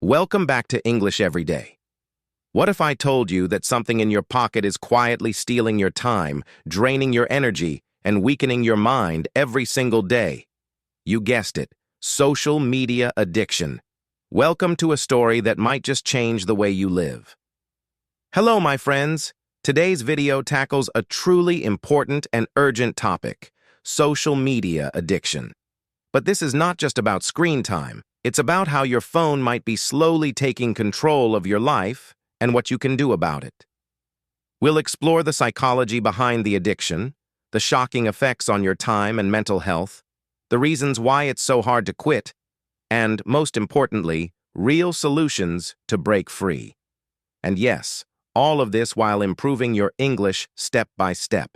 Welcome back to English Every Day. What if I told you that something in your pocket is quietly stealing your time, draining your energy, and weakening your mind every single day? You guessed it, social media addiction. Welcome to a story that might just change the way you live. Hello, my friends. Today's video tackles a truly important and urgent topic, social media addiction. But this is not just about screen time. It's about how your phone might be slowly taking control of your life and what you can do about it. We'll explore the psychology behind the addiction, the shocking effects on your time and mental health, the reasons why it's so hard to quit, and, most importantly, real solutions to break free. And yes, all of this while improving your English step by step.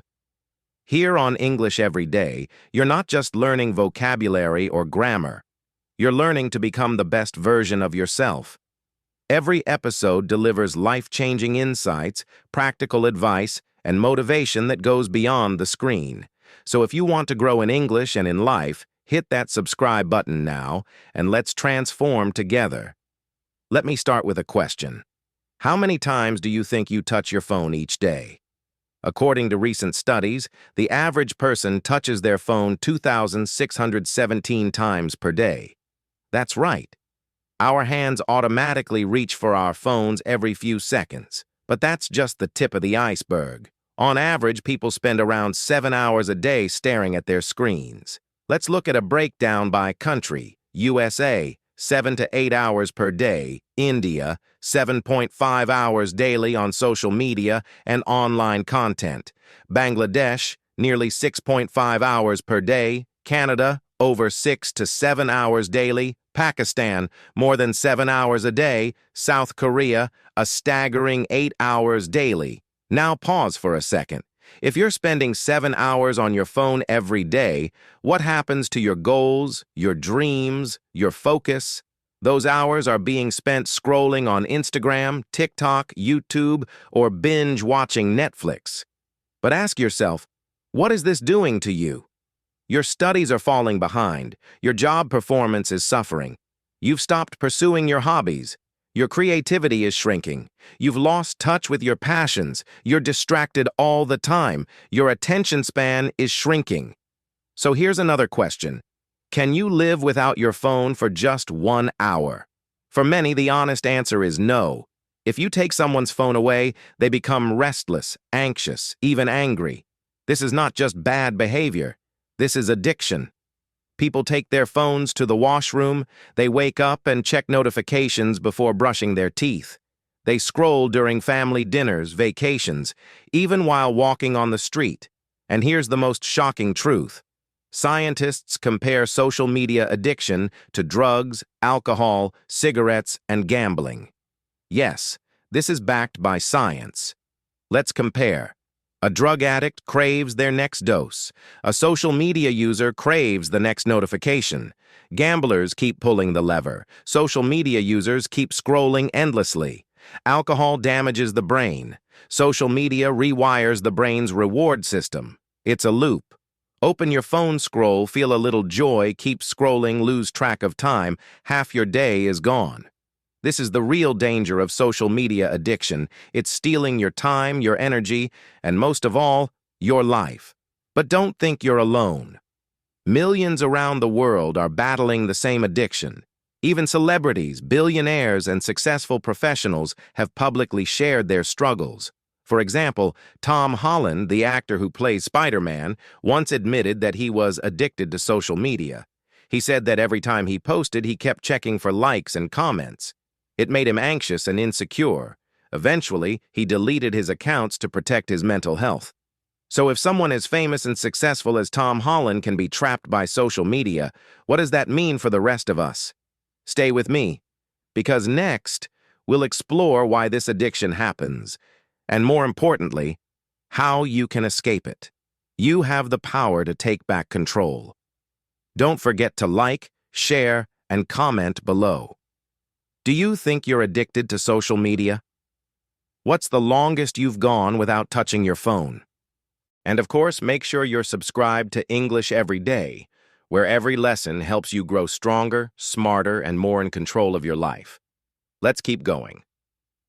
Here on English Every Day, you're not just learning vocabulary or grammar. You're learning to become the best version of yourself. Every episode delivers life-changing insights, practical advice, and motivation that goes beyond the screen. So if you want to grow in English and in life, hit that subscribe button now, and let's transform together. Let me start with a question. How many times do you think you touch your phone each day? According to recent studies, the average person touches their phone 2,617 times per day. That's right. Our hands automatically reach for our phones every few seconds. But that's just the tip of the iceberg. On average, people spend around 7 hours a day staring at their screens. Let's look at a breakdown by country. USA, 7 to 8 hours per day. India, 7.5 hours daily on social media and online content. Bangladesh, nearly 6.5 hours per day. Canada, over 6 to 7 hours daily. Pakistan, more than 7 hours a day. South Korea, a staggering 8 hours daily. Now pause for a second. If you're spending 7 hours on your phone every day, what happens to your goals, your dreams, your focus? Those hours are being spent scrolling on Instagram, TikTok, YouTube, or binge-watching Netflix. But ask yourself, what is this doing to you? Your studies are falling behind. Your job performance is suffering. You've stopped pursuing your hobbies. Your creativity is shrinking. You've lost touch with your passions. You're distracted all the time. Your attention span is shrinking. So here's another question. Can you live without your phone for just 1 hour? For many, the honest answer is no. If you take someone's phone away, they become restless, anxious, even angry. This is not just bad behavior. This is addiction. People take their phones to the washroom, they wake up and check notifications before brushing their teeth. They scroll during family dinners, vacations, even while walking on the street. And here's the most shocking truth. Scientists compare social media addiction to drugs, alcohol, cigarettes, and gambling. Yes, this is backed by science. Let's compare. A drug addict craves their next dose. A social media user craves the next notification. Gamblers keep pulling the lever. Social media users keep scrolling endlessly. Alcohol damages the brain. Social media rewires the brain's reward system. It's a loop. Open your phone, scroll, feel a little joy, keep scrolling, lose track of time. Half your day is gone. This is the real danger of social media addiction. It's stealing your time, your energy, and most of all, your life. But don't think you're alone. Millions around the world are battling the same addiction. Even celebrities, billionaires, and successful professionals have publicly shared their struggles. For example, Tom Holland, the actor who plays Spider-Man, once admitted that he was addicted to social media. He said that every time he posted, he kept checking for likes and comments. It made him anxious and insecure. Eventually, he deleted his accounts to protect his mental health. So if someone as famous and successful as Tom Holland can be trapped by social media, what does that mean for the rest of us? Stay with me, because next, we'll explore why this addiction happens, and more importantly, how you can escape it. You have the power to take back control. Don't forget to like, share, and comment below. Do you think you're addicted to social media? What's the longest you've gone without touching your phone? And of course, make sure you're subscribed to English Every Day, where every lesson helps you grow stronger, smarter, and more in control of your life. Let's keep going.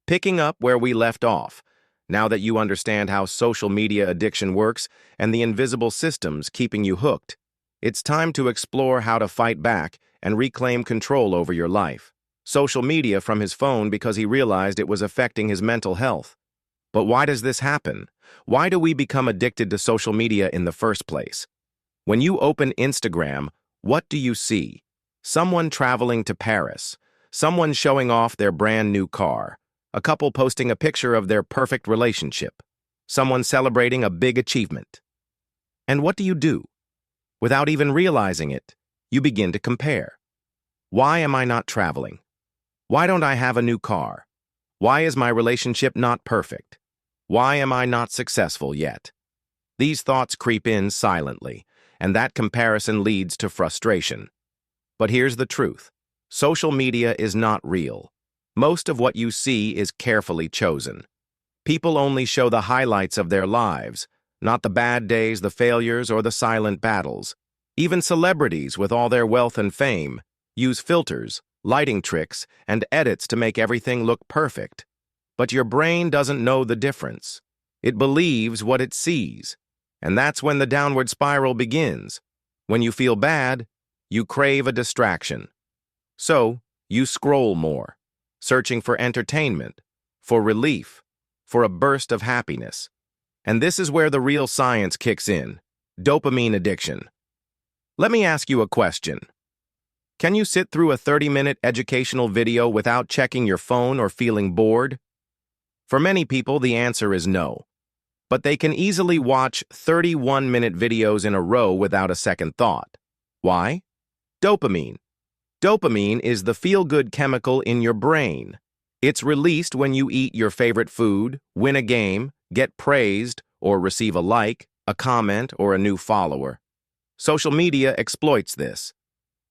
Picking up where we left off, now that you understand how social media addiction works and the invisible systems keeping you hooked, it's time to explore how to fight back and reclaim control over your life. Social media from his phone because he realized it was affecting his mental health. But why does this happen? Why do we become addicted to social media in the first place? When you open Instagram, what do you see? Someone traveling to Paris, someone showing off their brand new car, a couple posting a picture of their perfect relationship, someone celebrating a big achievement. And what do? Without even realizing it, you begin to compare. Why am I not traveling? Why don't I have a new car? Why is my relationship not perfect? Why am I not successful yet? These thoughts creep in silently, and that comparison leads to frustration. But here's the truth. Social media is not real. Most of what you see is carefully chosen. People only show the highlights of their lives, not the bad days, the failures, or the silent battles. Even celebrities, with all their wealth and fame, use filters, lighting tricks, and edits to make everything look perfect. But your brain doesn't know the difference. It believes what it sees. And that's when the downward spiral begins. When you feel bad, you crave a distraction. So, you scroll more, searching for entertainment, for relief, for a burst of happiness. And this is where the real science kicks in: dopamine addiction. Let me ask you a question. Can you sit through a 30-minute educational video without checking your phone or feeling bored? For many people, the answer is no. But they can easily watch 31-minute videos in a row without a second thought. Why? Dopamine. Dopamine is the feel-good chemical in your brain. It's released when you eat your favorite food, win a game, get praised, or receive a like, a comment, or a new follower. Social media exploits this.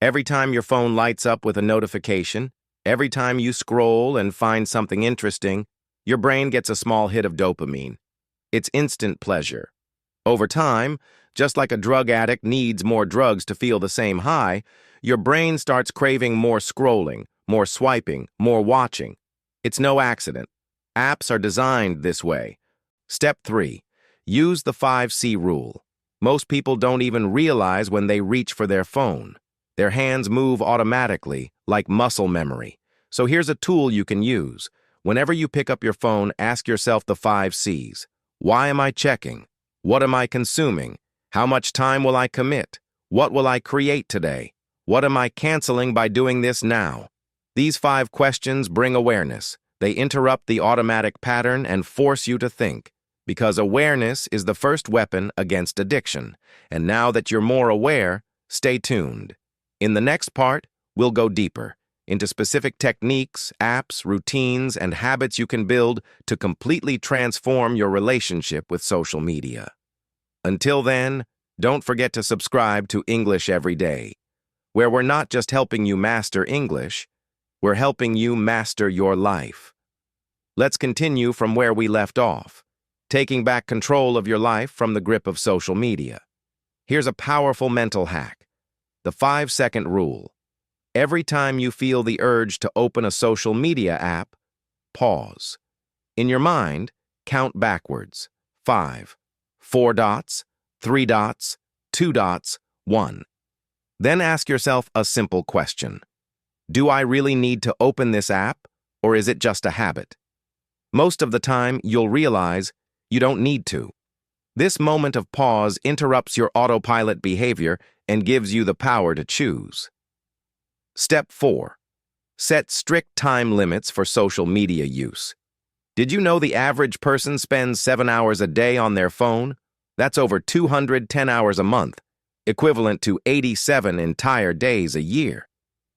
Every time your phone lights up with a notification, every time you scroll and find something interesting, your brain gets a small hit of dopamine. It's instant pleasure. Over time, just like a drug addict needs more drugs to feel the same high, your brain starts craving more scrolling, more swiping, more watching. It's no accident. Apps are designed this way. Step 3. Use the 5C rule. Most people don't even realize when they reach for their phone. Their hands move automatically, like muscle memory. So here's a tool you can use. Whenever you pick up your phone, ask yourself the 5 C's. Why am I checking? What am I consuming? How much time will I commit? What will I create today? What am I canceling by doing this now? These 5 questions bring awareness. They interrupt the automatic pattern and force you to think. Because awareness is the first weapon against addiction. And now that you're more aware, stay tuned. In the next part, we'll go deeper into specific techniques, apps, routines, and habits you can build to completely transform your relationship with social media. Until then, don't forget to subscribe to English Every Day, where we're not just helping you master English, we're helping you master your life. Let's continue from where we left off, taking back control of your life from the grip of social media. Here's a powerful mental hack: the 5-second rule. Every time you feel the urge to open a social media app, pause. In your mind, count backwards. 5, 4 dots, 3 dots, 2 dots, 1. Then ask yourself a simple question. Do I really need to open this app, or is it just a habit? Most of the time, you'll realize you don't need to. This moment of pause interrupts your autopilot behavior and gives you the power to choose. Step 4. Set strict time limits for social media use. Did you know the average person spends 7 hours a day on their phone? That's over 210 hours a month, equivalent to 87 entire days a year.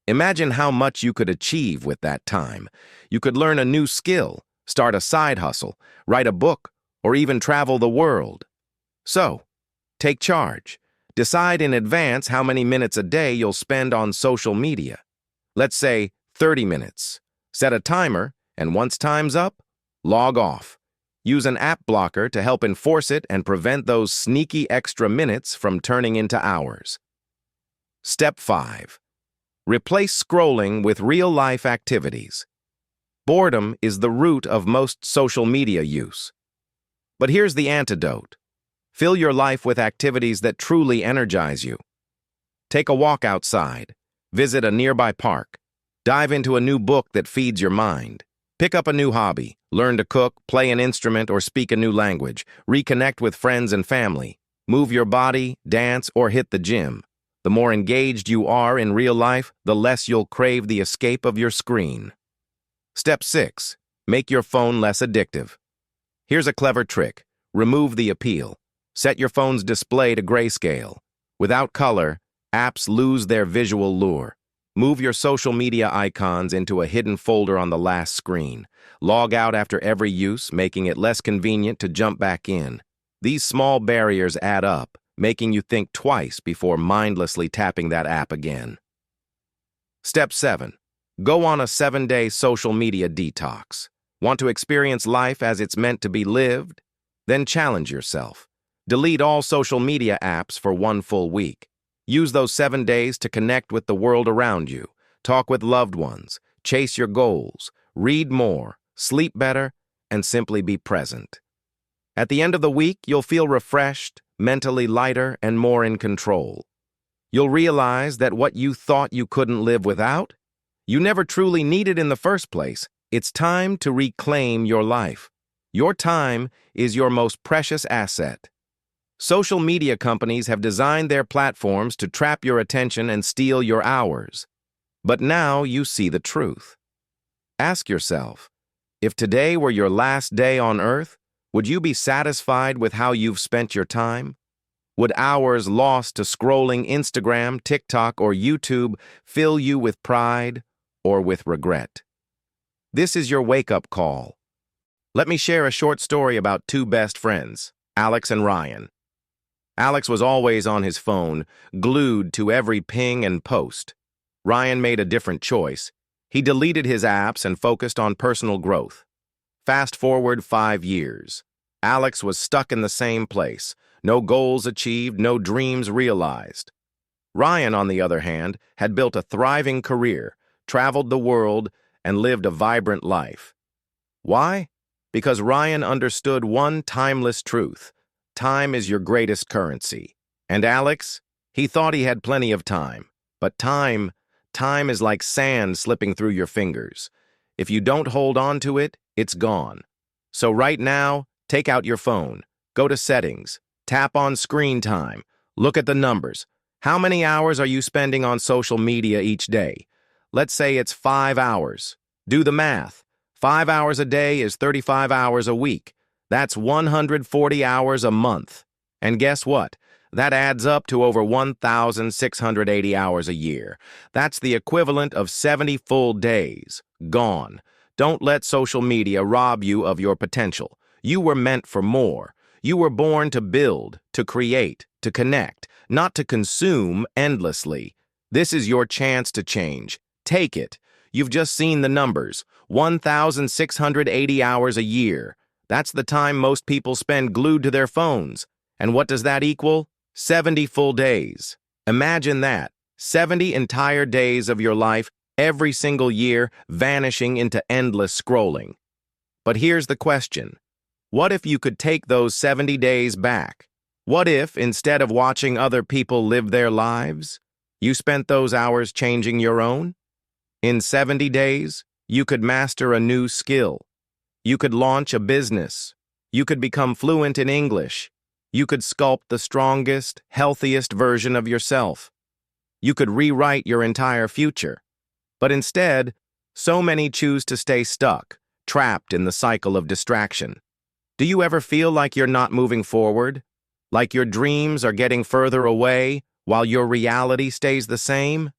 Imagine how much you could achieve with that time. You could learn a new skill, start a side hustle, write a book, or even travel the world. So, take charge. Decide in advance how many minutes a day you'll spend on social media. Let's say 30 minutes. Set a timer, and once time's up, log off. Use an app blocker to help enforce it and prevent those sneaky extra minutes from turning into hours. Step 5. Replace scrolling with real-life activities. Boredom is the root of most social media use. But here's the antidote. Fill your life with activities that truly energize you. Take a walk outside, visit a nearby park, dive into a new book that feeds your mind. Pick up a new hobby, learn to cook, play an instrument, or speak a new language. Reconnect with friends and family. Move your body, dance, or hit the gym. The more engaged you are in real life, the less you'll crave the escape of your screen. Step 6. Make your phone less addictive. Here's a clever trick. Remove the appeal. Set your phone's display to grayscale. Without color, apps lose their visual lure. Move your social media icons into a hidden folder on the last screen. Log out after every use, making it less convenient to jump back in. These small barriers add up, making you think twice before mindlessly tapping that app again. Step 7. Go on a 7-day social media detox. Want to experience life as it's meant to be lived? Then challenge yourself. Delete all social media apps for 1 full week. Use those 7 days to connect with the world around you, talk with loved ones, chase your goals, read more, sleep better, and simply be present. At the end of the week, you'll feel refreshed, mentally lighter, and more in control. You'll realize that what you thought you couldn't live without, you never truly needed in the first place. It's time to reclaim your life. Your time is your most precious asset. Social media companies have designed their platforms to trap your attention and steal your hours. But now you see the truth. Ask yourself, if today were your last day on Earth, would you be satisfied with how you've spent your time? Would hours lost to scrolling Instagram, TikTok, or YouTube fill you with pride or with regret? This is your wake-up call. Let me share a short story about 2 best friends, Alex and Ryan. Alex was always on his phone, glued to every ping and post. Ryan made a different choice. He deleted his apps and focused on personal growth. Fast forward 5 years. Alex was stuck in the same place. No goals achieved, no dreams realized. Ryan, on the other hand, had built a thriving career, traveled the world, and lived a vibrant life. Why? Because Ryan understood one timeless truth. Time is your greatest currency. And Alex, he thought he had plenty of time. But time is like sand slipping through your fingers. If you don't hold on to it, it's gone. So right now, take out your phone, go to settings, tap on screen time, look at the numbers. How many hours are you spending on social media each day? Let's say it's 5 hours. Do the math. 5 hours a day is 35 hours a week. That's 140 hours a month. And guess what? That adds up to over 1,680 hours a year. That's the equivalent of 70 full days. Gone. Don't let social media rob you of your potential. You were meant for more. You were born to build, to create, to connect, not to consume endlessly. This is your chance to change. Take it. You've just seen the numbers. 1,680 hours a year. That's the time most people spend glued to their phones. And what does that equal? 70 full days. Imagine that. 70 entire days of your life, every single year, vanishing into endless scrolling. But here's the question. What if you could take those 70 days back? What if, instead of watching other people live their lives, you spent those hours changing your own? In 70 days, you could master a new skill. You could launch a business. You could become fluent in English. You could sculpt the strongest, healthiest version of yourself. You could rewrite your entire future. But instead, so many choose to stay stuck, trapped in the cycle of distraction. Do you ever feel like you're not moving forward? Like your dreams are getting further away while your reality stays the same?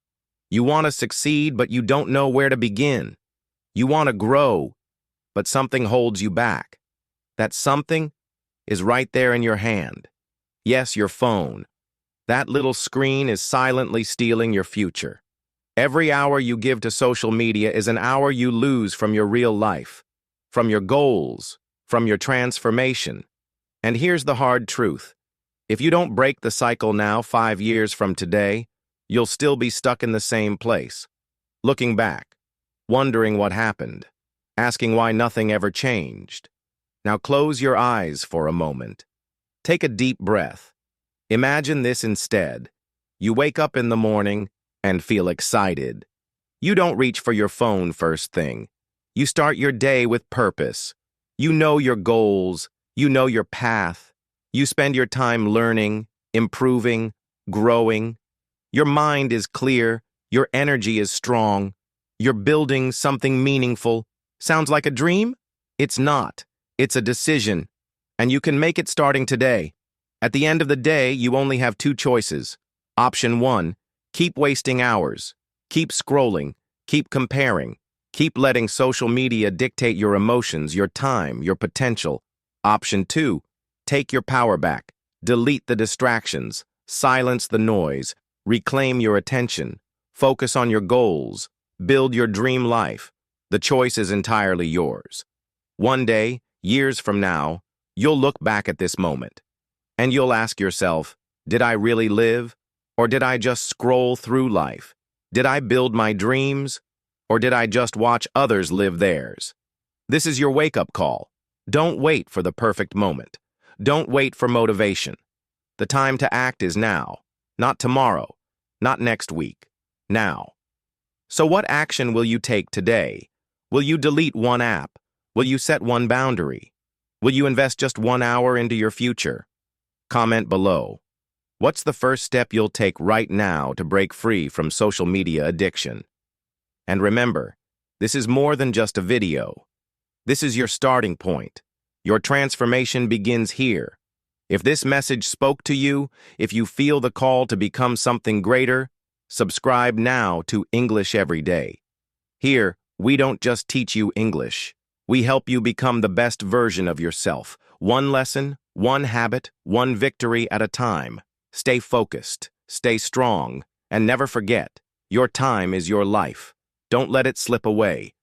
You want to succeed, but you don't know where to begin. You want to grow, but something holds you back. That something is right there in your hand. Yes, your phone. That little screen is silently stealing your future. Every hour you give to social media is an hour you lose from your real life, from your goals, from your transformation. And here's the hard truth. If you don't break the cycle now, 5 years from today, you'll still be stuck in the same place, looking back, wondering what happened. asking why nothing ever changed. Now close your eyes for a moment. Take a deep breath. Imagine this instead. You wake up in the morning and feel excited. You don't reach for your phone first thing. You start your day with purpose. You know your goals. You know your path. You spend your time learning, improving, growing. Your mind is clear. Your energy is strong. You're building something meaningful. Sounds like a dream? It's not. It's a decision. And you can make it starting today. At the end of the day, you only have two choices. Option 1, keep wasting hours. Keep scrolling. Keep comparing. Keep letting social media dictate your emotions, your time, your potential. Option 2, take your power back. Delete the distractions. Silence the noise. Reclaim your attention. Focus on your goals. Build your dream life. The choice is entirely yours. One day, years from now, you'll look back at this moment, and you'll ask yourself, did I really live? Or did I just scroll through life? Did I build my dreams? Or did I just watch others live theirs? This is your wake-up call. Don't wait for the perfect moment. Don't wait for motivation. The time to act is now, not tomorrow, not next week, now. So what action will you take today? Will you delete one app? Will you set one boundary? Will you invest just 1 hour into your future? Comment below. What's the first step you'll take right now to break free from social media addiction? And remember, this is more than just a video. This is your starting point. Your transformation begins here. If this message spoke to you, if you feel the call to become something greater, subscribe now to English Every Day. Here, we don't just teach you English. We help you become the best version of yourself. One lesson, one habit, one victory at a time. Stay focused, stay strong, and never forget, your time is your life. Don't let it slip away.